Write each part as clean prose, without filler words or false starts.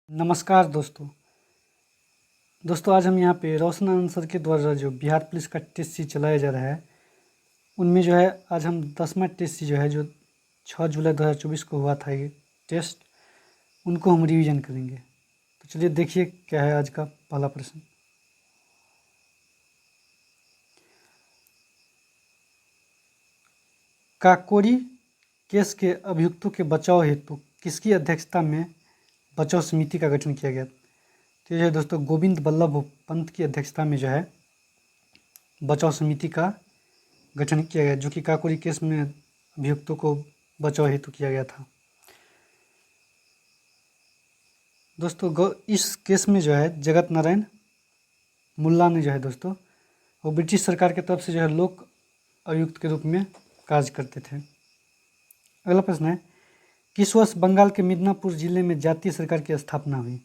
नमस्कार दोस्तों आज हम यहाँ पे रोशन आनंद सर के द्वारा जो बिहार पुलिस का टेस्ट सीरीज चलाया जा रहा है उनमें जो है आज हम 10वां टेस्ट सीरीज जो है जो 6 जुलाई 2024 को हुआ था ये टेस्ट, उनको हम रिवीजन करेंगे। तो चलिए देखिए क्या है आज का पहला प्रश्न। काकोरी केस के अभियुक्तों के बचाव हेतु किसकी अध्यक्षता में बचाव समिति का गठन किया गया? तो यह दोस्तों गोविंद बल्लभ पंत की अध्यक्षता में जो है बचाव समिति का गठन किया गया, जो कि काकोरी केस में अभियुक्तों को बचाव हेतु किया गया था। दोस्तों इस केस में जो है जगत नारायण मुल्ला ने जो है दोस्तों वो ब्रिटिश सरकार की तरफ से जो है लोक आयुक्त के रूप में कार्य करते थे। अगला प्रश्न है, किस वर्ष बंगाल के मिदनापुर जिले में जातीय सरकार की स्थापना हुई?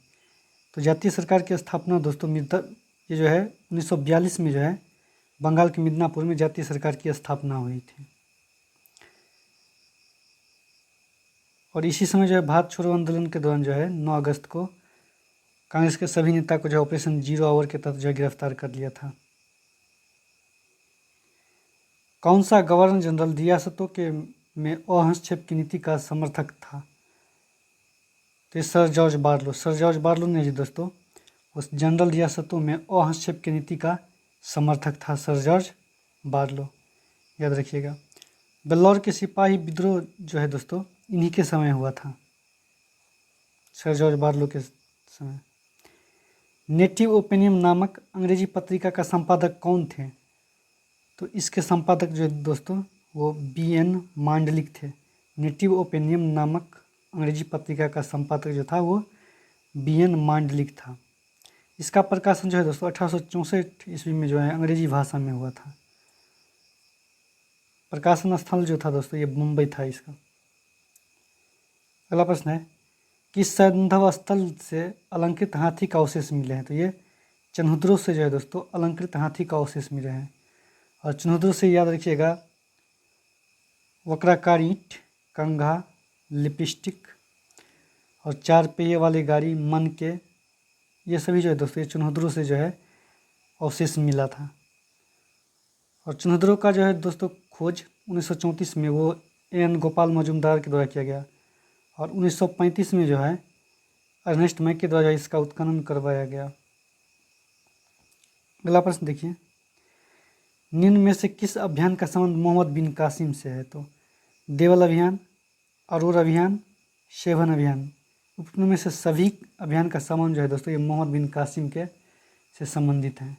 तो जातीय सरकार की स्थापना दोस्तों ये जो है 1942 में जो है बंगाल के मिदनापुर में जातीय सरकार की स्थापना हुई थी। और इसी समय जो है भारत छोड़ो आंदोलन के दौरान जो है 9 अगस्त को कांग्रेस के सभी नेता को जो ऑपरेशन 0 आवर के तहत जो है गिरफ्तार कर लिया था। कौन सा गवर्नर जनरल रियासतों के में अहस्तक्षेप की नीति का समर्थक था? तो सर जॉर्ज बार्लो ने जी दोस्तों उस जनरल रियासतों में अहस्तक्षेप की नीति का समर्थक था सर जॉर्ज बार्लो, याद रखिएगा। बेल्लौर के सिपाही विद्रोह जो है दोस्तों इन्हीं के समय हुआ था, सर जॉर्ज बार्लो के समय। नेटिव ओपिनियन नामक अंग्रेजी पत्रिका का संपादक कौन थे? तो इसके संपादक जो है दोस्तों वो BN मांडलिक थे। नेटिव ओपिनियन नामक अंग्रेजी पत्रिका का संपादक जो था वो BN मांडलिक था। इसका प्रकाशन जो है दोस्तों 1864 ईस्वी में जो है अंग्रेजी भाषा में हुआ था। प्रकाशन स्थल जो था दोस्तों ये मुंबई था इसका। अगला प्रश्न है, किस सैंधव स्थल से अलंकृत हाथी का अवशेष मिले हैं? तो ये चन्हुद्रो से जो है दोस्तों अलंकृत हाथी का अवशेष मिले हैं। और चन्हुद्रो से याद रखिएगा वक्राकार ईंट, कंघा, लिपस्टिक और 4 पहिए वाली गाड़ी, मन के, ये सभी जो है दोस्तों ये चन्हुद्रो से जो है अवशेष मिला था। और चन्हुद्रो का जो है दोस्तों खोज 1934 में वो AN गोपाल मजूमदार के द्वारा किया गया और 1935 में जो है अर्नेस्ट मैक के द्वारा इसका उत्खनन करवाया गया। अगला प्रश्न देखिए, निम्न में से किस अभियान का संबंध मोहम्मद बिन कासिम से है? तो देवल अभियान, अरोर अभियान, सेवन अभियान, में से सभी अभियान का संबंध जो है दोस्तों ये मोहम्मद बिन कासिम के से संबंधित है।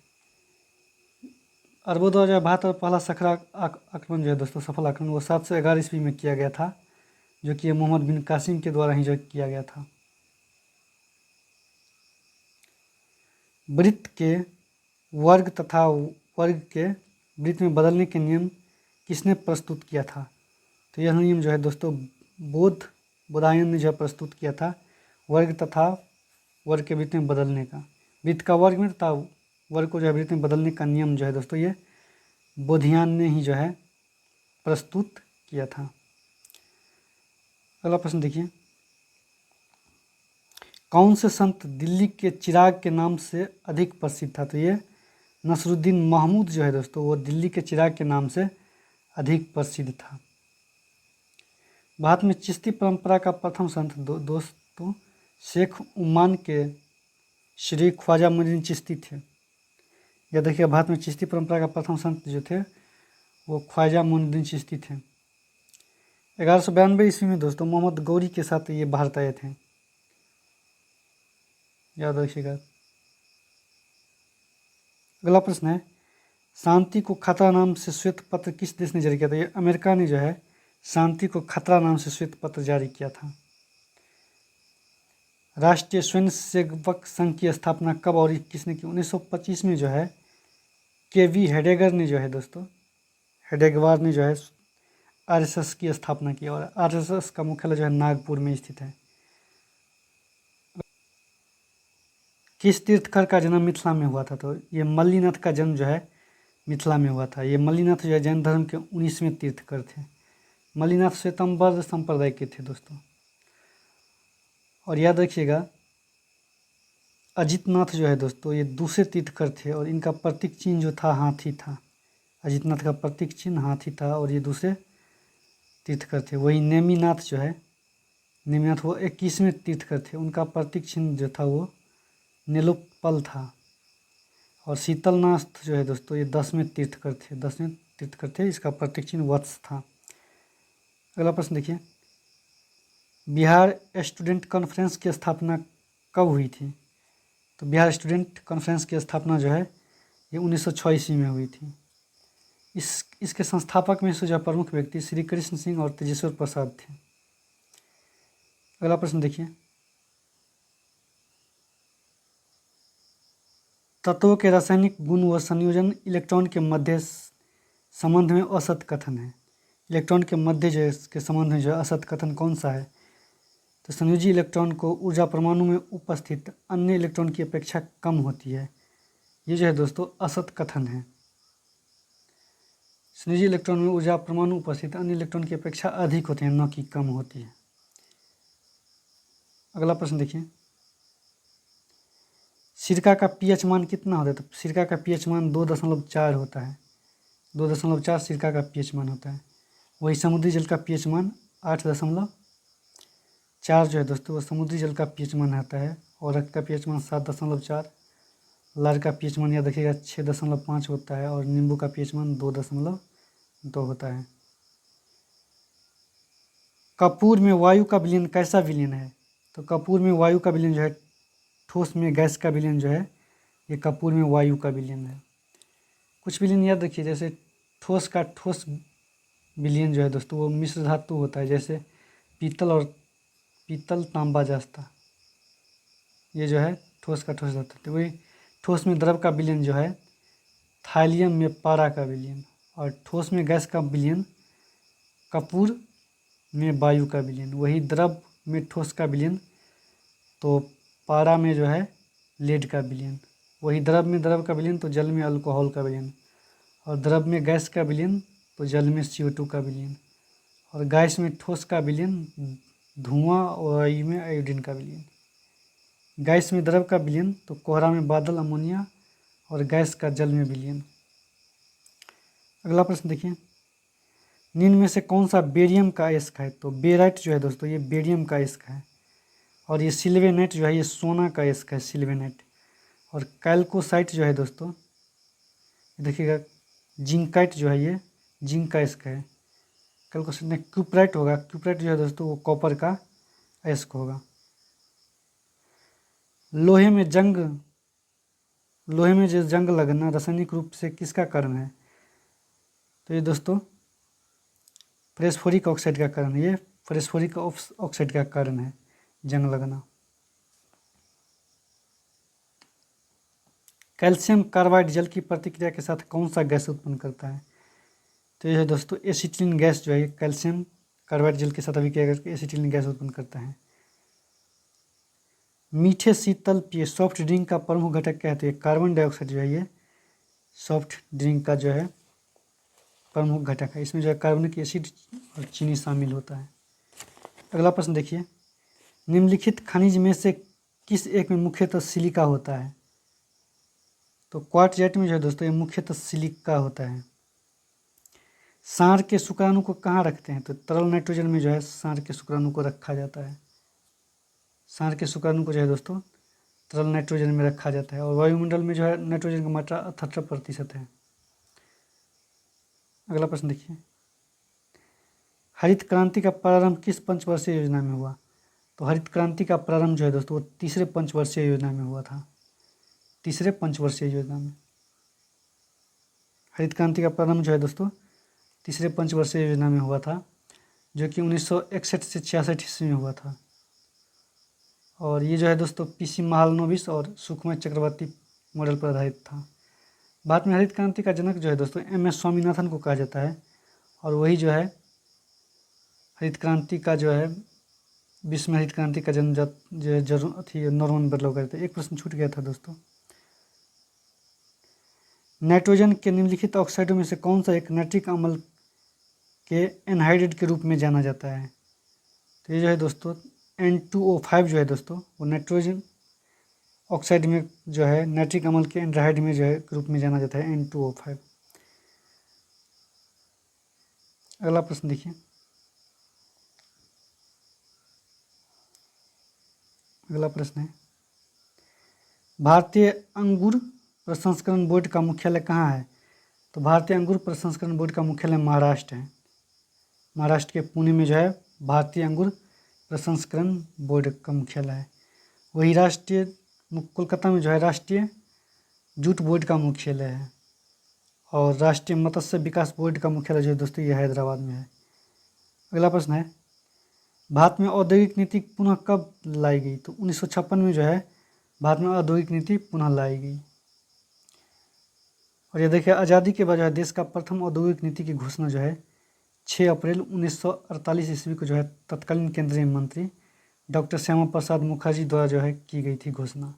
अरबों द्वारा भारत और पहला सखरा आक्रमण जो है दोस्तों सफल आक्रमण वो 711 ईस्वी में किया गया था, जो कि मोहम्मद बिन कासिम के द्वारा ही जो किया गया था। वृत्त के वर्ग तथा वर्ग के वृत्त में बदलने के नियम किसने प्रस्तुत किया था? तो यह नियम जो है दोस्तों बोधायन ने जो प्रस्तुत किया था, वर्ग तथा वर्ग के वृत्त में बदलने का, वृत्त का वर्ग में तथा वर्ग को जो है वृत्त में बदलने का नियम जो है दोस्तों ये बोधियान ने ही जो है प्रस्तुत किया था। अगला प्रश्न देखिए, कौन से संत दिल्ली के चिराग के नाम से अधिक प्रसिद्ध था? तो ये नसरुद्दीन महमूद जो है दोस्तों वो दिल्ली के चिराग के नाम से अधिक प्रसिद्ध था। भारत में चिश्ती परंपरा का प्रथम संत दोस्तों शेख उमान के श्री ख्वाजा मोइनुद्दीन चिश्ती थे। या देखिए भारत में चिश्ती परंपरा का प्रथम संत जो थे वो ख्वाजा मोइनुद्दीन चिश्ती थे। 1192 ईस्वी में दोस्तों मोहम्मद गौरी के साथ ये भारत आए थे, याद रखिएगा। अगला प्रश्न है, शांति को खतरा नाम से श्वेत पत्र किस देश ने जारी किया था? ये अमेरिका ने जो है शांति को खतरा नाम से श्वेत पत्र जारी किया था। राष्ट्रीय स्वयंसेवक संघ की स्थापना कब और किसने की? 1925 में जो है KV हेडेगर ने जो है दोस्तों हेडेगवार ने जो है RSS की स्थापना की और RSS का मुख्यालय जो है नागपुर में स्थित है। किस तीर्थकर का जन्म मिथिला में हुआ था? तो ये मल्लीनाथ का जन्म जो है मिथिला में हुआ था। ये मल्लीनाथ जो है जैन धर्म के 19वें तीर्थकर थे। मल्लीनाथ श्वेतांबर संप्रदाय के थे दोस्तों। और याद रखिएगा अजितनाथ जो है दोस्तों ये दूसरे तीर्थकर थे और इनका प्रतीक चिन्ह जो था हाथी था। अजितनाथ का प्रतीक चिन्ह हाथी था और ये दूसरे तीर्थकर थे। वही नेमिनाथ जो है, नेमिनाथ वो 21वें तीर्थकर थे, उनका प्रतीक चिन्ह जो था वो नीलोत्पल था। और शीतलनाथ जो है दोस्तों ये 10वें तीर्थकर थे, 10वें तीर्थकर थे, इसका प्रतीक चिन्ह वत्स था। अगला प्रश्न देखिए, बिहार स्टूडेंट कॉन्फ्रेंस की स्थापना कब हुई थी? तो बिहार स्टूडेंट कॉन्फ्रेंस की स्थापना जो है ये 1906 ईस्वी में हुई थी। इसके संस्थापक में से जो प्रमुख व्यक्ति श्री कृष्ण सिंह और तेजेश्वर प्रसाद थे। अगला प्रश्न देखिए, तत्वों के रासायनिक गुण व संयोजन इलेक्ट्रॉन के मध्य संबंध में असत कथन है। इलेक्ट्रॉन के मध्य जो के संबंध में जो असत कथन कौन सा है? तो संयोजी इलेक्ट्रॉन को ऊर्जा परमाणु में उपस्थित अन्य इलेक्ट्रॉन की अपेक्षा कम होती है। ये जो है दोस्तों असत कथन है। संयोजी इलेक्ट्रॉन में ऊर्जा परमाणु उपस्थित अन्य इलेक्ट्रॉन की अपेक्षा अधिक होती है, न कि कम होती है। अगला प्रश्न देखिए, सिरका का पीएच मान कितना होता है? तो सिरका का पीएच मान 2.4 होता है। 2.4 सिरका का पीएच मान होता है। वही समुद्री जल का पीएच मान 8.4 जो है दोस्तों वो समुद्री जल का पीएच मान आता है। और रक्त का पीएच मान 7.4, लार का पीएच मान याद रखिएगा 6.5 होता है और नींबू का पीएच मान 2.2 होता है। कपूर में वायु का विलयन कैसा विलयन है? तो कपूर में वायु का विलयन जो है ठोस में गैस का विलयन जो है ये कपूर में वायु का विलयन है। कुछ विलयन याद रखिए, जैसे ठोस का ठोस विलयन जो है दोस्तों वो मिश्र धातु होता है, जैसे पीतल तांबा जस्ता, ये जो है ठोस का ठोस धातु है। वही ठोस में द्रव का विलयन जो है थाइलियम में पारा का विलयन, और ठोस में गैस का विलयन कपूर में वायु का विलयन। वही द्रव में ठोस का विलयन तो पारा में जो है लेड का विलयन। वही द्रव में द्रव का विलयन तो जल में अल्कोहल का विलयन, और द्रव में गैस का विलयन तो जल में CO2 का विलयन, और गैस में ठोस का विलयन धुआं और वायु में आयोडीन का विलयन। गैस में द्रव का विलयन तो कोहरा में बादल अमोनिया, और गैस का जल में विलयन। अगला प्रश्न देखिए, निम्न में से कौन सा बेरियम का अयस्क है? तो बेराइट जो है दोस्तों ये बेरियम का अयस्क है, और ये सिल्वेनेट जो है ये सोना का अयस्क है, सिल्वेनेट। और कैल्कोसाइट जो है दोस्तों देखिएगा जिंकाइट जो है ये जिंक का अयस्क है। कैल्कोसाइट में क्यूपराइट होगा, क्यूपराइट जो है दोस्तों वो कॉपर का अयस्क होगा। लोहे में जो जंग लगना रासायनिक रूप से किसका कारण है? तो ये दोस्तों फास्फोरिक ऑक्साइड का कारण है, ये फास्फोरिक ऑक्साइड का कारण है जंग लगना। कैल्शियम कार्बाइड जल की प्रतिक्रिया के साथ कौन सा गैस उत्पन्न करता है? तो ये है दोस्तों एसिटिलीन गैस जो है कैल्शियम कार्बाइड जल के साथ अभिक्रिया करके एसिटिलीन गैस उत्पन्न करता है। मीठे शीतल पेय सॉफ्ट ड्रिंक का प्रमुख घटक क्या है? तो ये कार्बन डाइऑक्साइड जो है ये सॉफ्ट ड्रिंक का जो है प्रमुख घटक है। इसमें जो है कार्बनिक एसिड और चीनी शामिल होता है। अगला प्रश्न देखिए, निम्नलिखित खनिज में से किस एक में मुख्यतः सिलिका होता है? तो क्वार्टजाइट में जो है दोस्तों ये मुख्यतः सिलिका होता है। सांड के शुक्राणु को कहाँ रखते हैं? तो तरल नाइट्रोजन में जो है सांड के शुक्राणु को रखा जाता है। सांड के शुक्राणु को जो है दोस्तों तरल नाइट्रोजन में रखा जाता है, और वायुमंडल में जो है नाइट्रोजन की मात्रा 78% है। अगला प्रश्न देखिए, हरित क्रांति का प्रारंभ किस पंचवर्षीय योजना में हुआ? तो हरित क्रांति का प्रारंभ जो है दोस्तों वो तीसरे पंचवर्षीय योजना में हुआ था। तीसरे पंचवर्षीय योजना में हरित क्रांति का प्रारंभ जो है दोस्तों तीसरे पंचवर्षीय योजना में हुआ था, जो कि 1961 से 66 ईस्वी में हुआ था। और ये जो है दोस्तों PC महालनोबिस और सुखमय चक्रवर्ती मॉडल पर आधारित था। भारत में हरित क्रांति का जनक जो है दोस्तों MS स्वामीनाथन को कहा जाता है, और वही जो है हरित क्रांति का जो है विश्व में हरित क्रांति का जन्म जो है नॉर्मन बदलाव करते हैं। एक प्रश्न छूट गया था दोस्तों, नाइट्रोजन के निम्नलिखित ऑक्साइडों में से कौन सा एक नाइट्रिक अम्ल के एनहाइड्रेट के रूप में जाना जाता है? तो ये जो है दोस्तों N2O5 जो है दोस्तों वो नाइट्रोजन ऑक्साइड में जो है नाइट्रिक अम्ल के एंड्राइड में जो है रूप में जाना जाता है N2O5। अगला प्रश्न देखिए, अगला प्रश्न है भारतीय अंगूर प्रसंस्करण बोर्ड का मुख्यालय कहाँ है? तो भारतीय अंगूर प्रसंस्करण बोर्ड का मुख्यालय महाराष्ट्र है। महाराष्ट्र के पुणे में जो है भारतीय अंगूर प्रसंस्करण बोर्ड का मुख्यालय है। वही कोलकाता में जो है राष्ट्रीय जूट बोर्ड का मुख्यालय है। और राष्ट्रीय मत्स्य विकास बोर्ड का मुख्यालय जो है दोस्तों ये हैदराबाद में है। अगला प्रश्न है भारत में औद्योगिक नीति पुनः कब लाई गई? तो 1956 में जो है भारत में औद्योगिक नीति पुनः लाई गई। और ये देखिए आज़ादी के बाद जो है देश का प्रथम औद्योगिक नीति की घोषणा जो है 6 अप्रैल 1948 ईस्वी को जो है तत्कालीन केंद्रीय मंत्री डॉक्टर श्यामा प्रसाद मुखर्जी द्वारा जो है की गई थी घोषणा।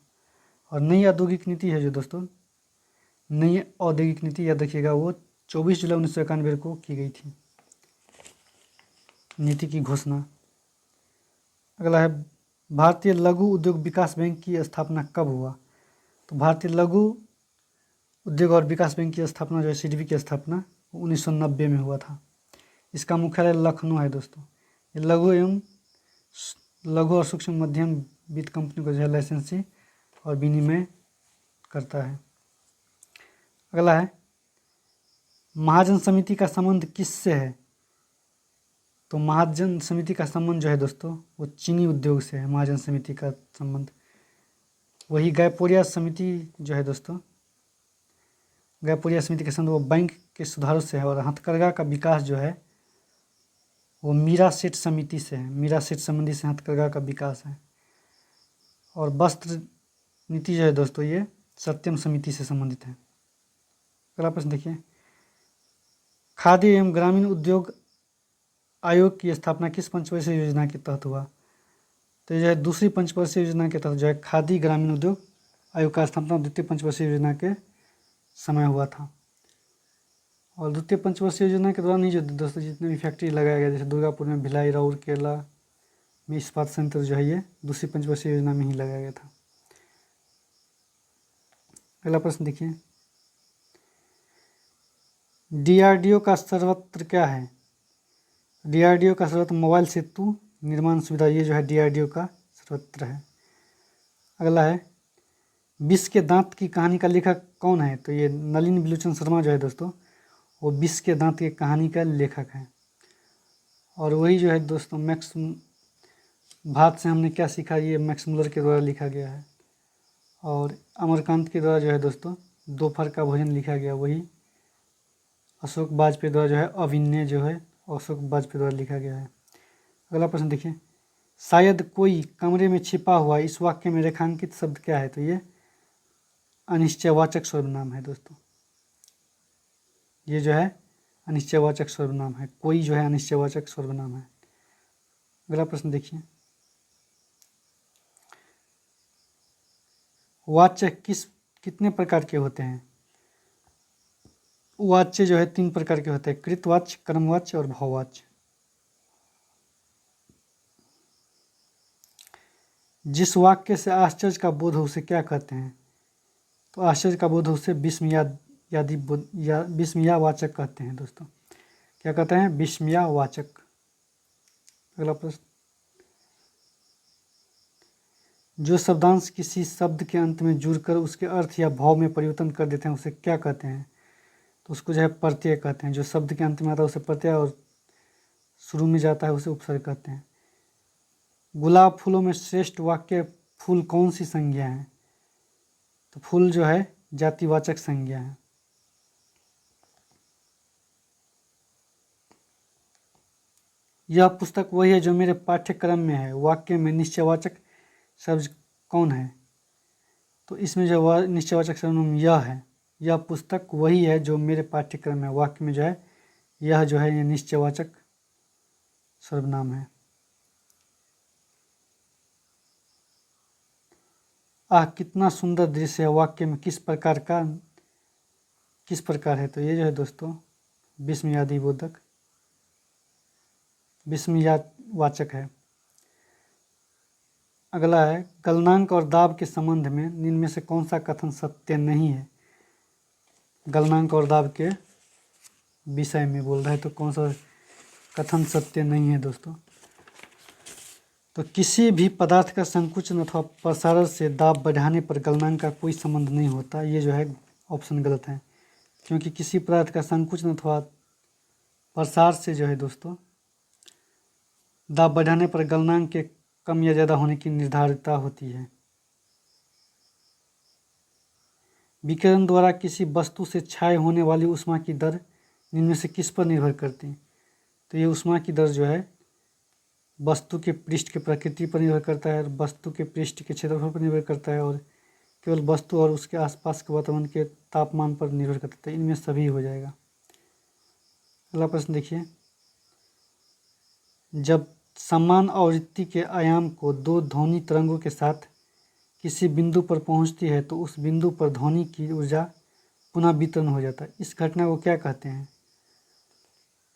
और नई औद्योगिक नीति है जो दोस्तों नई औद्योगिक नीति याद रखिएगा वो 24 जुलाई 1991 को की गई थी नीति की घोषणा। अगला है भारतीय लघु उद्योग विकास बैंक की स्थापना कब हुआ? तो भारतीय लघु उद्योग और विकास बैंक की स्थापना जो है CDB की स्थापना 1990 में हुआ था। इसका मुख्यालय लखनऊ है दोस्तों। ये लघु और सूक्ष्म मध्यम वित्त कंपनी को जो है लाइसेंसी और विनिमय करता है। अगला है महाजन समिति का संबंध किससे है? तो महाजन समिति का संबंध जो है दोस्तों वो चीनी उद्योग से है। महाजन समिति का संबंध वही गैपोरिया समिति जो है दोस्तों गैपोरिया समिति का संबंध वो बैंक के सुधारों से है। और हथकरघा का विकास जो है वो मीरा सेठ समिति से है। मीरा सेठ समिति से हथकरघा का विकास है। और वस्त्र नीति जो है दोस्तों ये सत्यम समिति से संबंधित है। अगला प्रश्न देखिए खाद्य एवं ग्रामीण उद्योग आयोग की स्थापना किस पंचवर्षीय योजना के तहत हुआ? तो जो है दूसरी पंचवर्षीय योजना के तहत जो है खादी ग्रामीण उद्योग आयोग का स्थापना द्वितीय पंचवर्षीय योजना के समय हुआ था। और द्वितीय पंचवर्षीय योजना के दौरान ही जो दोस्तों जितने भी फैक्ट्री लगाया गया जैसे दुर्गापुर में भिलाई राउरकेला में इस्पात संयंत्र जो है ये दूसरी पंचवर्षीय योजना में ही लगाया गया था। अगला प्रश्न देखिए DRDO का सर्वत्र क्या है? DRDO का सर्वत्र मोबाइल सेतु निर्माण सुविधा ये जो है DRDO का सर्वत्र है। अगला है विष के दांत की कहानी का लेखक कौन है? तो ये नलिनी विलोचन शर्मा जो है दोस्तों वो विष के दांत की कहानी का लेखक है। और वही जो है दोस्तों भात से हमने क्या सीखा ये मैक्स मुलर के द्वारा लिखा गया है। और अमरकांत के द्वारा जो है दोस्तों दोपहर का भोजन लिखा गया वही अशोक वाजपेयी द्वारा जो है अभिनय जो है अशोक वाजपेयी द्वारा लिखा गया है। अगला प्रश्न देखिए शायद कोई कमरे में छिपा हुआ इस वाक्य में रेखांकित शब्द क्या है? तो ये अनिश्चयवाचक सर्वनाम है दोस्तों। ये जो है अनिश्चयवाचक सर्वनाम है। कोई जो है अनिश्चयवाचक सर्वनाम है। अगला प्रश्न देखिए वाच्य कितने प्रकार के होते हैं? वाच्य जो है 3 प्रकार के होते हैं कृतवाच्य कर्मवाच्य और भाववाच्य। जिस वाक्य से आश्चर्य का बोध हो उसे क्या कहते हैं? तो आश्चर्य का बोध हो उसे विस्मयावाचक कहते हैं दोस्तों। क्या कहते हैं? विस्मयावाचक। अगला प्रश्न जो शब्दांश किसी शब्द के अंत में जुड़कर उसके अर्थ या भाव में परिवर्तन कर देते हैं उसे क्या कहते हैं? तो उसको जो है प्रत्यय कहते हैं। जो शब्द के अंत में आता है उसे प्रत्यय और शुरू में जाता है उसे उपसर्ग कहते हैं। गुलाब फूलों में श्रेष्ठ वाक्य फूल कौन सी संज्ञा है? तो फूल जो है जातिवाचक संज्ञा है। यह पुस्तक वही है जो मेरे पाठ्यक्रम में है। वाक्य में निश्चयवाचक शब्द कौन है? तो इसमें जो निश्चयवाचक सर्वनाम यह है। यह पुस्तक वही है जो मेरे पाठ्यक्रम में। वाक्य में जो है यह जो है ये निश्चयवाचक सर्वनाम है। आह कितना सुंदर दृश्य है वाक्य में किस प्रकार है? तो ये जो है दोस्तों विस्मयादिबोधक विस्मयावाचक है। अगला है गलनांक और दाब के संबंध में निम्न में से कौन सा कथन सत्य नहीं है। गलनांक और दाब के विषय में बोल रहा है तो कौन सा कथन सत्य नहीं है दोस्तों। तो किसी भी पदार्थ का संकुचन अथवा प्रसारण से दाब बढ़ाने पर गलनांक का कोई संबंध नहीं होता। ये जो है ऑप्शन गलत है, क्योंकि किसी पदार्थ का संकुचन अथवा प्रसार से जो है दोस्तों दाब बढ़ाने पर गलनांक के कम या ज़्यादा होने की निर्धारितता होती है। विकिरण द्वारा किसी वस्तु से क्षय होने वाली ऊष्मा की दर निम्न में से किस पर निर्भर करती है। तो ये ऊष्मा की दर जो है वस्तु के पृष्ठ के प्रकृति पर निर्भर करता है, वस्तु के पृष्ठ के क्षेत्रफल पर निर्भर करता है और केवल वस्तु और उसके आसपास के वातावरण के तापमान पर निर्भर करता है। इनमें सभी हो जाएगा। अगला प्रश्न देखिए, जब समान आवृत्ति के आयाम को दो ध्वनि तरंगों के साथ किसी बिंदु पर पहुंचती है तो उस बिंदु पर ध्वनि की ऊर्जा पुनः वितरण हो जाता है। इस घटना को क्या कहते हैं।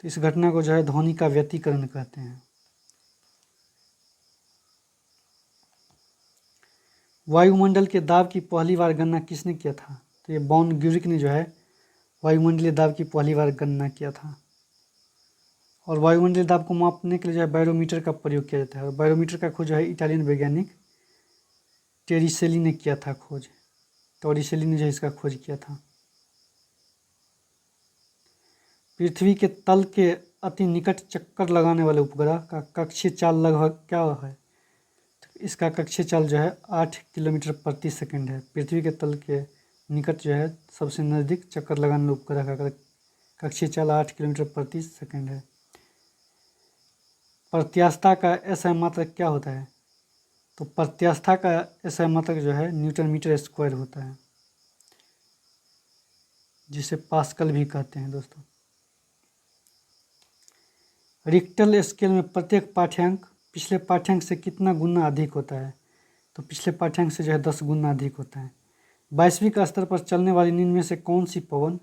तो इस घटना को जो है ध्वनि का व्यतिकरण कहते हैं। वायुमंडल के दाब की पहली बार गणना किसने किया था। तो ये बॉन ग्यूरिक ने जो है वायुमंडलीय दाब की पहली बार गणना किया था। और वायुमंडलीय दाब को मापने के लिए जो है बैरोमीटर का प्रयोग किया जाता है। और बैरोमीटर का खोज जो है इटालियन वैज्ञानिक टेरिसेली ने किया था खोज। टोरिसेली ने जो है इसका खोज किया था। पृथ्वी के तल के अति निकट चक्कर लगाने वाले उपग्रह का कक्षीय चाल लगभग क्या है। तो इसका कक्षीय चाल जो है 8 किलोमीटर प्रति सेकंड है। पृथ्वी के तल के निकट जो है सबसे नज़दीक चक्कर लगाने वाले उपग्रह का कक्षीय चाल 8 किलोमीटर प्रति सेकंड है। प्रत्यास्थता का एसआई मात्रक क्या होता है। तो प्रत्यास्थता का एसआई मात्रक जो है न्यूटन मीटर स्क्वायर होता है, जिसे पास्कल भी कहते हैं दोस्तों। रिक्टर स्केल में प्रत्येक पाठ्यांक पिछले पाठ्यांक से कितना गुना अधिक होता है। तो पिछले पाठ्यांक से जो है 10 गुना अधिक होता है। वैश्विक स्तर पर चलने वाली निम्न में से कौन सी पवन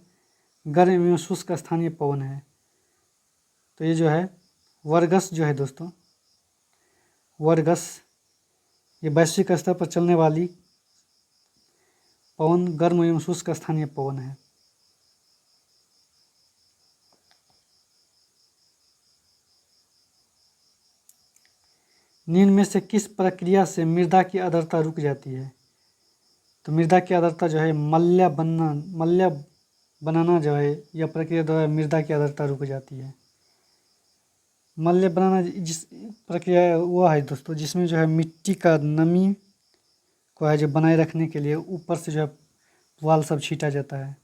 गर्म एवं शुष्क स्थानीय पवन है। तो ये जो है वर्गस जो है दोस्तों, वर्गस ये वैश्विक स्तर पर चलने वाली पवन गर्म एवं शुष्क स्थानीय पवन है। निम्न में से किस प्रक्रिया से मृदा की आर्द्रता रुक जाती है। तो मृदा की आर्द्रता जो है मल्य बनाना जो है यह प्रक्रिया द्वारा मृदा की आर्द्रता रुक जाती है। मल्य बनाना जिस प्रक्रिया वो है दोस्तों जिसमें जो है मिट्टी का नमी को है जो बनाए रखने के लिए ऊपर से जो है पुआल सब छीटा जाता है।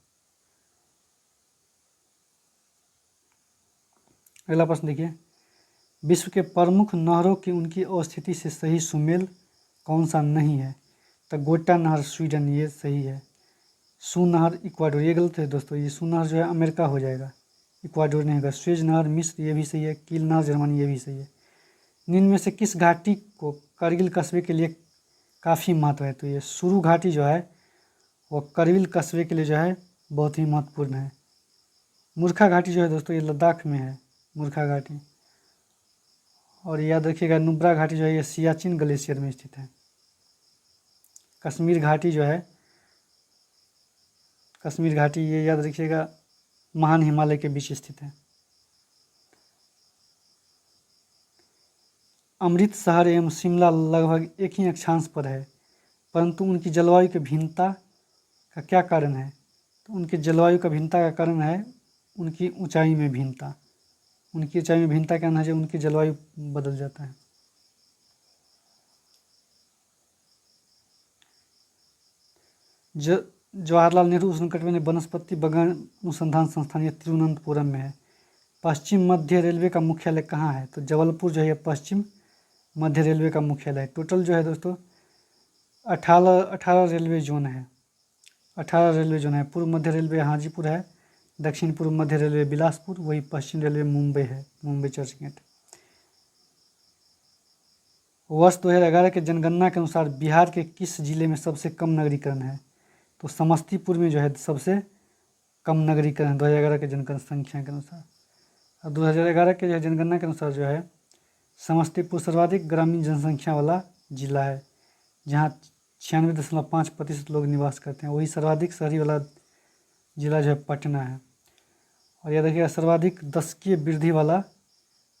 अगला प्रश्न देखिए, विश्व के प्रमुख नहरों की उनकी अवस्थिति से सही सुमेल कौन सा नहीं है। तो गोटा नहर स्वीडन ये सही है। सू नहर इक्वाडोर ये गलत है दोस्तों। ये सू नहर जो है अमेरिका हो जाएगा, इक्वाडोर नहीं होगा। स्वेज नहर मिस्र ये भी सही है। कील नहर जर्मनी ये भी सही है। निम्न में से किस घाटी को करगिल कस्बे के लिए काफ़ी महत्व है। तो ये सुरु घाटी जो है वो करगिल कस्बे के लिए जो है बहुत ही महत्वपूर्ण है। मूर्खा घाटी जो है दोस्तों ये लद्दाख में है, मूर्खा घाटी। और याद रखिएगा नुब्रा घाटी जो है ये सियाचिन ग्लेशियर में स्थित है। कश्मीर घाटी जो है कश्मीर घाटी ये याद रखिएगा महान हिमालय के बीच स्थित है। अमृतसर एवं शिमला लगभग एक ही अक्षांश पर है, परंतु उनकी जलवायु की भिन्नता का क्या कारण है। तो उनकी जलवायु का भिन्नता का कारण है उनकी ऊंचाई में भिन्नता। उनकी ऊंचाई में भिन्नता क्या है, उनकी जलवायु बदल जाता है। जवाहरलाल नेहरू उष्णकटिबंधीय वनस्पति बगान अनुसंधान संस्थान ये तिरुवनंतपुरम में है। पश्चिम मध्य रेलवे का मुख्यालय कहाँ है। तो जबलपुर जो है पश्चिम मध्य रेलवे का मुख्यालय है। टोटल जो है दोस्तों 18 रेलवे जोन है। 18 रेलवे जोन है। पूर्व मध्य रेलवे हाजीपुर है, दक्षिण पूर्व मध्य रेलवे बिलासपुर, वही पश्चिम रेलवे मुंबई है, मुंबई चर्चगेट। वर्ष 2011 के जनगणना के अनुसार बिहार के किस जिले में सबसे कम नगरीकरण है। तो समस्तीपुर में जो है सबसे कम नगरीकरण है 2011 के जनसंख्या के अनुसार। और 2011 के जो है जनगणना के अनुसार जो है समस्तीपुर सर्वाधिक ग्रामीण जनसंख्या वाला जिला है, जहाँ 96.5% लोग निवास करते हैं। वही सर्वाधिक शहरी वाला जिला जो है पटना है। और यह देखिएगा सर्वाधिक दशकीय वृद्धि वाला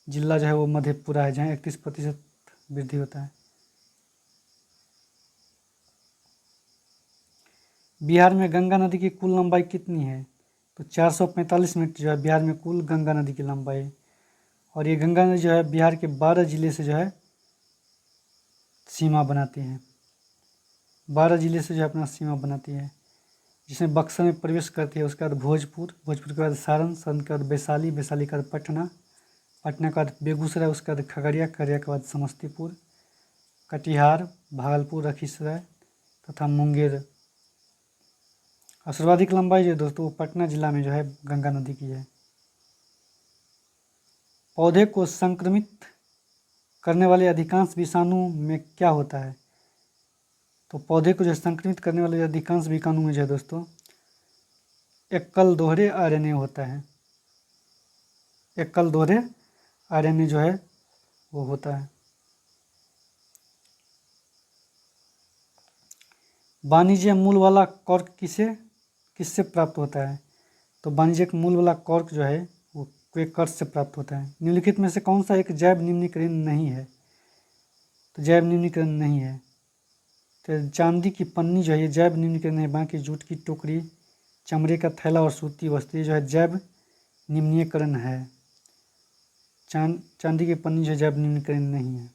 जिला जो है वो मधेपुरा है, जहाँ 31% वृद्धि होता है। बिहार में गंगा नदी की कुल लंबाई कितनी है? तो 445 मीटर जो है बिहार में कुल गंगा नदी की लंबाई है। और ये गंगा नदी जो है बिहार के 12 जिले से जो है सीमा बनाती है। 12 जिले से जो है अपना सीमा बनाती है, जिसमें बक्सर में प्रवेश करती है। उसके बाद भोजपुर, भोजपुर के बाद सारण, सारण के बाद वैशाली, वैशाली के बाद पटना, पटना के बाद बेगूसराय, उसके बाद खगड़िया, खगड़िया के बाद समस्तीपुर, कटिहार, भागलपुर, लखीसराय तथा मुंगेर। और सर्वाधिक लंबाई जो है दोस्तों वो पटना जिला में जो है गंगा नदी की है। पौधे को संक्रमित करने वाले अधिकांश विषाणु में क्या होता है? तो पौधे को जो संक्रमित करने वाले अधिकांश विषाणु में जो है दोस्तों एकल दोहरे आरएनए होता है। एकल दोहरे आरएनए जो है वो होता है। वाणिज्य मूल वाला कॉर्क किससे प्राप्त होता है? तो वाणिज्यिक मूल वाला कॉर्क जो है वो क्वेकर्स से प्राप्त होता है। निम्नलिखित में से कौन सा एक जैव निम्नीकरण नहीं है? तो जैव निम्नीकरण नहीं है। तो चांदी की पन्नी जो है ये जैव निम्नीकरण है। बाकी जूट की टोकरी, चमड़े का थैला और सूती वस्त्र ये जो है जैव निम्नीकरण है। चांदी की पन्नी जो है जैव निम्नीकरण नहीं है।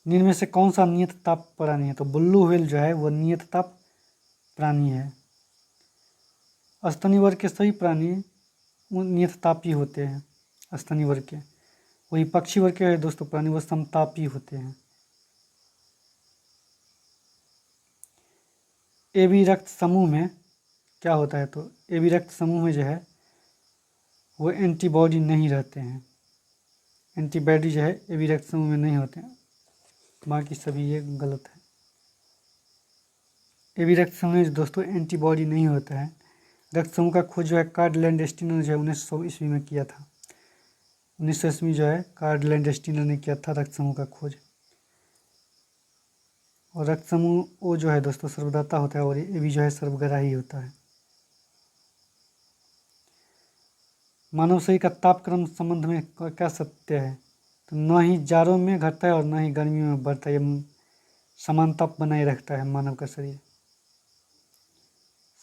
निम्न में से कौन सा नियत ताप प्राणी है? तो ब्लू व्हेल जो है वो नियत ताप प्राणी है। स्तनी वर्ग के सभी प्राणी नियत तापी होते हैं। स्तनी वर्ग के वही पक्षी वर्ग के दोस्तों प्राणी वो समतापी होते हैं। ए बी रक्त समूह में क्या होता है? तो ए बी रक्त समूह में जो है वो एंटीबॉडी नहीं रहते हैं। एंटीबॉडी जो है ए बी रक्त समूह में नहीं होते हैं। बाकी सभी ये गलत है। ए बी रक्त समूह में दोस्तों एंटीबॉडी नहीं होता है। रक्त समूह का खोज जो है कार्ल लैंडस्टीनर जो है 1900 ईस्वी में किया था। 1900 ईस्वी जो है कार्ल लैंडस्टीनर ने किया था रक्त समूह का खोज। और रक्त समूह ओ जो है दोस्तों सर्वदाता होता है और ए बी जो है सर्वग्राही होता है। मानव शरीर का तापक्रम संबंध में क्या सत्य है? तो न ही जाड़ों में घटता है और न ही गर्मियों में बढ़ता है। ये समान ताप बनाए रखता है मानव का शरीर।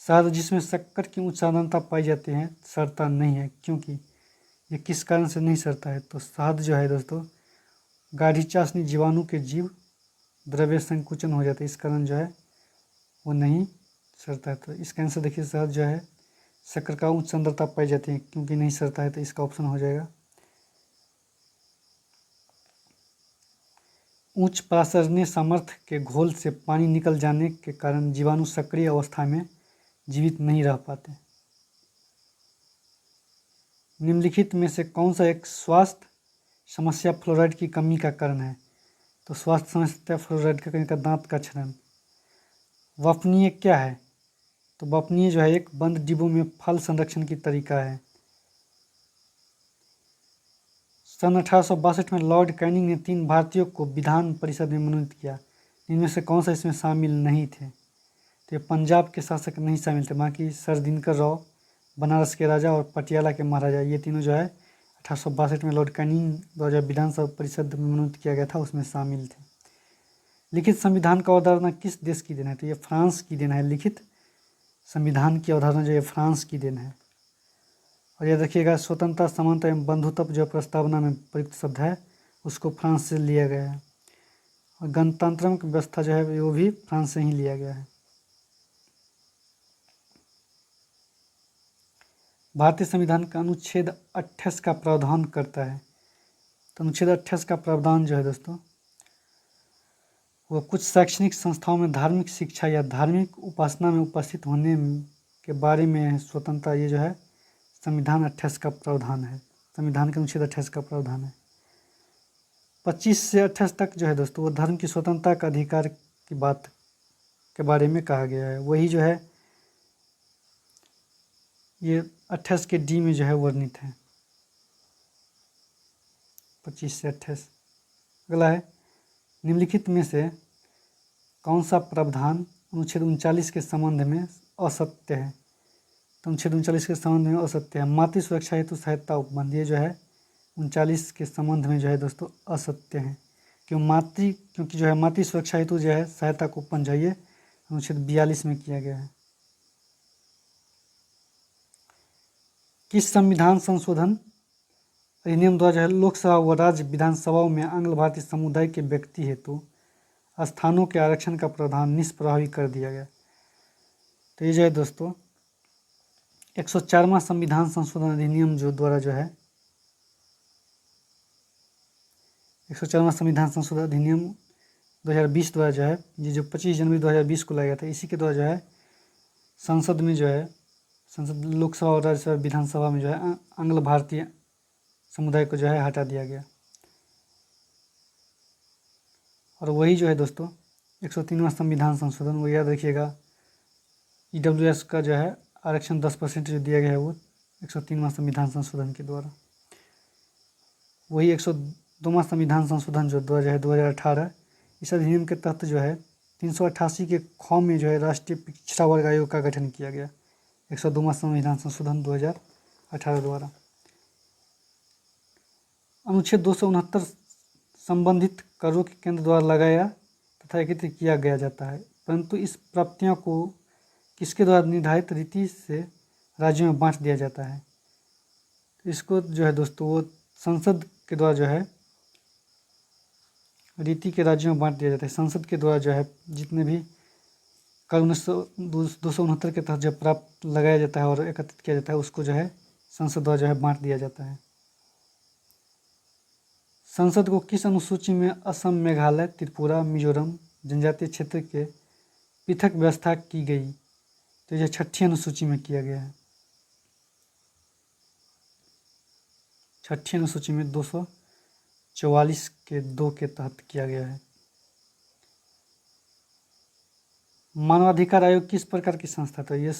शहद जिसमें शक्कर की उच्च सांद्रता पाई जाती है सड़ता नहीं है, क्योंकि ये किस कारण से नहीं सड़ता है? तो शहद जो है दोस्तों गाढ़ी चाशनी जीवाणु के जीव द्रव्य संकुचन हो जाता है, इस कारण जो है वो नहीं सड़ता है। तो इसका आंसर देखिए शहद जो है शक्कर का उच्च सांद्रता पाई जाती है क्योंकि नहीं सड़ता है, तो इसका ऑप्शन हो जाएगा। उच्च प्रासरणीय सामर्थ्य के घोल से पानी निकल जाने के कारण जीवाणु सक्रिय अवस्था में जीवित नहीं रह पाते। निम्नलिखित में से कौन सा एक स्वास्थ्य समस्या फ्लोराइड की कमी का कारण है? तो स्वास्थ्य समस्या फ्लोराइड का कमी का दांत का क्षरण। वपनीय क्या है? तो वपनीय जो है एक बंद डिब्बों में फल संरक्षण की तरीका है। सन 1862 में लॉर्ड कैनिंग ने 3 भारतीयों को विधान परिषद में मनोनीत किया। इनमें से कौन सा इसमें शामिल नहीं थे? तो ये पंजाब के शासक नहीं शामिल थे। बाकी सर दिनकर राव, बनारस के राजा और पटियाला के महाराजा ये तीनों जो है 1862 में लॉर्ड कैनिंग द्वारा विधानसभा परिषद में मनोनीत किया गया था उसमें शामिल थे। लिखित संविधान का अवधारणा किस देश की देन है? तो ये फ्रांस की देन है। लिखित संविधान की अवधारणा जो है फ्रांस की देन है। और यह देखिएगा स्वतंत्रता, समानता एवं बंधुत्व जो प्रस्तावना में प्रयुक्त शब्द है उसको फ्रांस से लिया गया है। और गणतंत्रात्मक व्यवस्था जो है वो भी फ्रांस से ही लिया गया है। भारतीय संविधान का अनुच्छेद 28 का प्रावधान करता है। तो अनुच्छेद 28 का प्रावधान जो है दोस्तों वो कुछ शैक्षणिक संस्थाओं में धार्मिक शिक्षा या धार्मिक उपासना में उपस्थित होने के बारे में स्वतंत्रता, ये जो है संविधान 28 का प्रावधान है। संविधान के अनुच्छेद 28 का प्रावधान है। 25 से 28 तक जो है दोस्तों वो धर्म की स्वतंत्रता का अधिकार की बात के बारे में कहा गया है। वही जो है ये 28 के डी में जो है वर्णित है। 25 से 28। अगला है निम्नलिखित में से कौन सा प्रावधान अनुच्छेद 39 के संबंध में असत्य है। तो अनुच्छेद 39 के संबंध में असत्य है। मातृ सुरक्षा हेतु सहायता उपबंध, ये जो है 39 के संबंध में जो है दोस्तों असत्य है। क्योंकि जो है मातृ सुरक्षा हेतु जो है सहायता को उपबंध जो है अनुच्छेद 42 में किया गया है। किस संविधान संशोधन अधिनियम द्वारा जो है लोकसभा व राज्य विधानसभाओं में आंग्ल भारतीय समुदाय के व्यक्ति हेतु स्थानों के आरक्षण का प्रावधान निष्प्रभावी कर दिया गया। तो ये जो है दोस्तों 104वां संविधान संशोधन अधिनियम जो द्वारा जो है 104वां संविधान संशोधन अधिनियम 2020 द्वारा जो है ये जो 25 जनवरी 2020 को लाया गया था, इसी के द्वारा जो है संसद में जो है संसद लोकसभा और राज्यसभा विधानसभा में जो है आंग्ल भारतीय समुदाय को जो है हटा दिया गया। और वही जो है दोस्तों 103वां संविधान संशोधन, वो याद रखिएगा, EWS का जो है आरक्षण 10% जो दिया गया है वो 103वां संविधान संशोधन के द्वारा। वही 102वां संविधान संशोधन जो 2018, इस अधिनियम के तहत जो है 388 के ख में जो है राष्ट्रीय पिछड़ा वर्ग आयोग का गठन किया गया। 102वां संविधान संशोधन 2018 द्वारा। अनुच्छेद 269 संबंधित करों के केंद्र द्वारा लगाया तथा एकत्रित किया गया जाता है, परंतु इस प्राप्तियों को किसके द्वारा निर्धारित रीति से राज्यों में बांट दिया जाता है। इसको जो है दोस्तों वो संसद के द्वारा जो है रीति के राज्यों में बांट दिया जाता है। संसद के द्वारा जो है जितने भी कर 269 के तहत जो प्राप्त लगाया जाता है और एकत्रित किया जाता है उसको जो है संसद द्वारा जो है बांट दिया जाता है। संसद को किस अनुसूची में असम, मेघालय, त्रिपुरा, मिजोरम जनजातीय क्षेत्र के पृथक व्यवस्था की गई। तो यह 6ठी अनुसूची में किया गया है। 6ठी अनुसूची में 244 के 2 के तहत किया गया है। मानवाधिकार आयोग किस प्रकार की संस्था। तो यह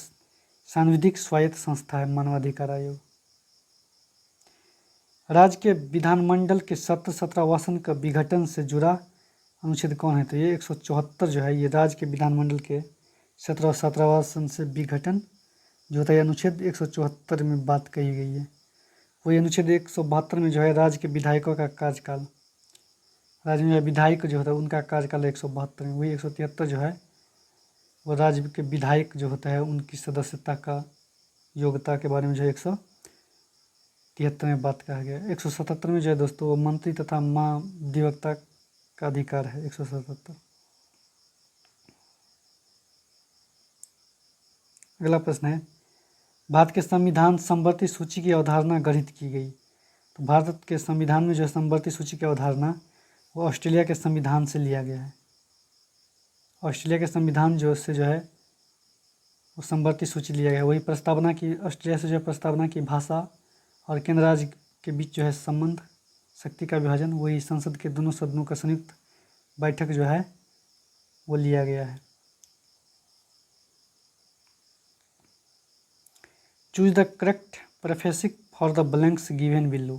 सांविधिक स्वायत्त संस्था है मानवाधिकार आयोग। राज्य के विधानमंडल के 17वासन का विघटन से जुड़ा अनुच्छेद कौन है। तो ये 174 जो है ये राज्य के विधानमंडल के 17वासन से विघटन जो होता है अनुच्छेद 174 में बात कही गई है। वही अनुच्छेद 172 में जो है राज्य के विधायकों का कार्यकाल, राज्य में विधायक जो होता है उनका कार्यकाल 172 में। वही 173 जो है वो राज्य के विधायक जो होता है उनकी सदस्यता का योग्यता के बारे में जो है 173 में बात कहा गया। 177 में जो है दोस्तों वो मंत्री तथा महाधिवक्ता का अधिकार है 177। अगला प्रश्न है भारत के संविधान समवर्ती सूची की अवधारणा गठित की गई। तो भारत के संविधान में जो है समवर्ती सूची की अवधारणा वो ऑस्ट्रेलिया के संविधान से लिया गया है। ऑस्ट्रेलिया के संविधान जो है वो समवर्ती सूची लिया गया है। वही प्रस्तावना की ऑस्ट्रेलिया से जो है प्रस्तावना की भाषा और केंद्र राज्य के बीच जो है संबंध, शक्ति का विभाजन, वही संसद के दोनों सदनों का संयुक्त बैठक जो है वो लिया गया है। Choose the correct prefix for the blanks given below.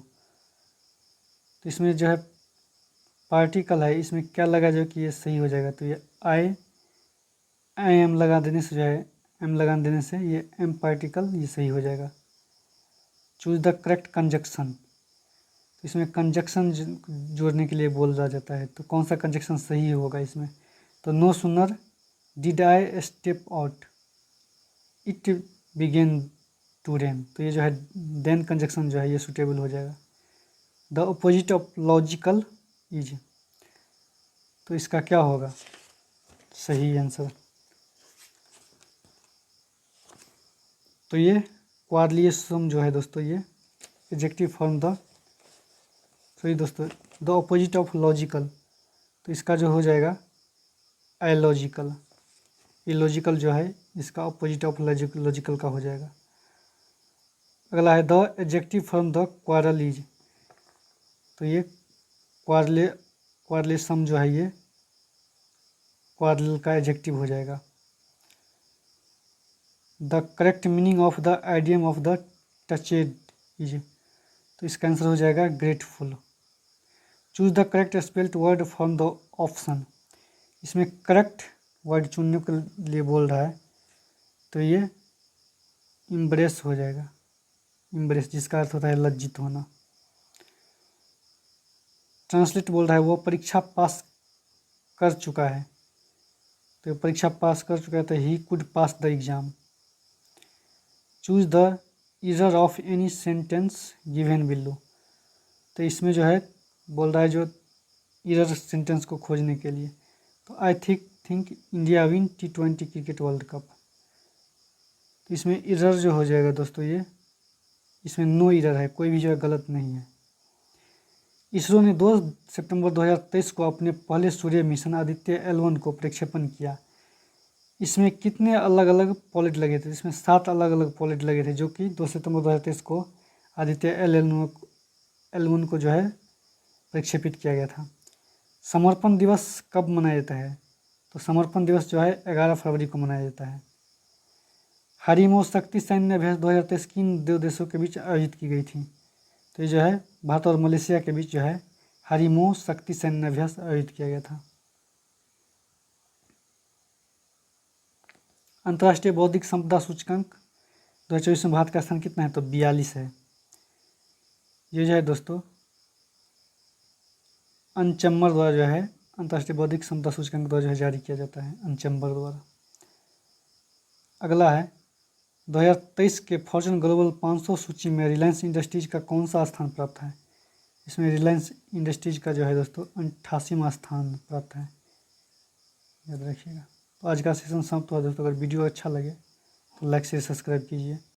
तो इसमें जो है पार्टिकल है, इसमें क्या लगा जो कि ये सही हो जाएगा। तो ये आई एम लगा देने से जो है एम लगा देने से ये एम पार्टिकल ये सही हो जाएगा। Choose the correct conjunction. तो इसमें कंजक्शन जोड़ने के लिए बोला जाता है, तो कौन सा कंजक्शन सही होगा इसमें। तो no sooner did I step out it began to rain. तो ये जो है देन कंजक्शन जो है ये सुटेबल हो जाएगा। The opposite of logical is. तो इसका क्या होगा सही आंसर। तो ये क्वाड्लियसम जो है दोस्तों ये एडजेक्टिव फॉर्म द सॉरी दोस्तों द अपोजिट ऑफ लॉजिकल। तो इसका जो हो जाएगा एलॉजिकल। इलॉजिकल जो है इसका अपोजिट ऑफ लॉजिकल का हो जाएगा। अगला है the adjective form the quarrel is. तो ये क्वारलिसम जो है ये क्वारल का एडजेक्टिव हो जाएगा। The correct meaning of the idiom of the touched is. तो इसका आंसर हो जाएगा grateful. Choose the correct spelled word from the option. इसमें करेक्ट वर्ड चुनने के लिए बोल रहा है, तो ये इम्ब्रेस हो जाएगा। इम्ब्रेस जिसका अर्थ होता है लज्जित होना। ट्रांसलेट बोल रहा है वो परीक्षा पास कर चुका है, तो परीक्षा पास कर चुका है तो he could pass the exam. Choose the error of any sentence given below, तो इसमें जो है बोल रहा है जो इरर सेंटेंस को खोजने के लिए, तो I think India win T20 cricket world cup. तो इसमें इरर जो हो जाएगा दोस्तों, ये इसमें नो इरर है, कोई भी जो है गलत नहीं है। इसरो ने 2 सितंबर 2023 को अपने पहले सूर्य मिशन आदित्य L1 को प्रक्षेपण किया। इसमें कितने अलग अलग पॉलिट लगे थे? इसमें 7 अलग अलग पॉलिट लगे थे, जो कि 2 सितंबर 2023 को आदित्य L1 को जो है प्रक्षेपित किया गया था। समर्पण दिवस कब मनाया जाता है? तो समर्पण दिवस जो है 11 फरवरी को मनाया जाता है। हरिमो शक्ति सैन्य अभ्यास 2023 किन 2 देशों के बीच आयोजित की गई थी? तो ये जो है भारत और मलेशिया के बीच जो है हरिमो शक्ति सैन्य अभ्यास आयोजित किया गया था। अंतर्राष्ट्रीय बौद्धिक संपदा सूचकांक 2024 में भारत का स्थान कितना है? तो 42 है। ये जो है दोस्तों अनचम्बर द्वारा जो है अंतर्राष्ट्रीय बौद्धिक संपदा सूचकांक द्वारा जो है जारी किया जाता है, अनचम्बर द्वारा। अगला है 2023 के फॉर्च्यून ग्लोबल 500 सूची में रिलायंस इंडस्ट्रीज का कौन सा स्थान प्राप्त है? इसमें रिलायंस इंडस्ट्रीज का जो है दोस्तों 88वां स्थान प्राप्त है, याद रखिएगा। तो आज का सेशन समाप्त हुआ दोस्तों। अगर वीडियो अच्छा लगे तो लाइक से सब्सक्राइब कीजिए।